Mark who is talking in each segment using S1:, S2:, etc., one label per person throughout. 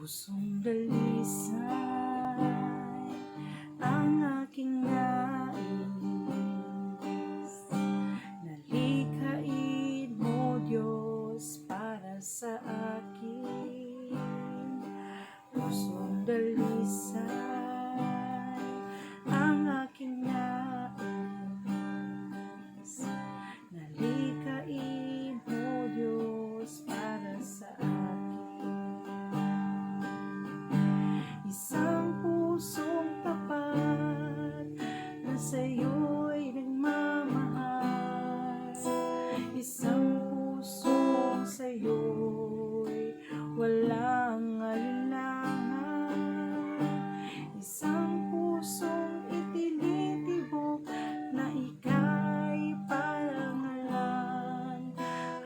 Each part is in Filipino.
S1: Pusong dalisay ang aking nais, nalikhain mo Diyos para sa akin. Pusong dalisay ang aking nais, nalikhain mo Diyos para sa akin. Isang pusong tapat na sa'yo'y nagmamahal, isang pusong sa'yo'y walang alinlangan, isang pusong itinitibok na ika'y parangalan.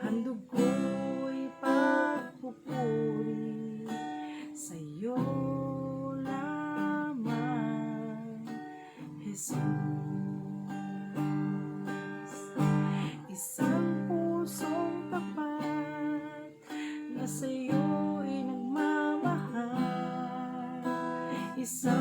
S1: Handog ko'y pagpupuri sa'yo Jesus. Isang pusong tapat na sa'yo'y nagmamahal, isang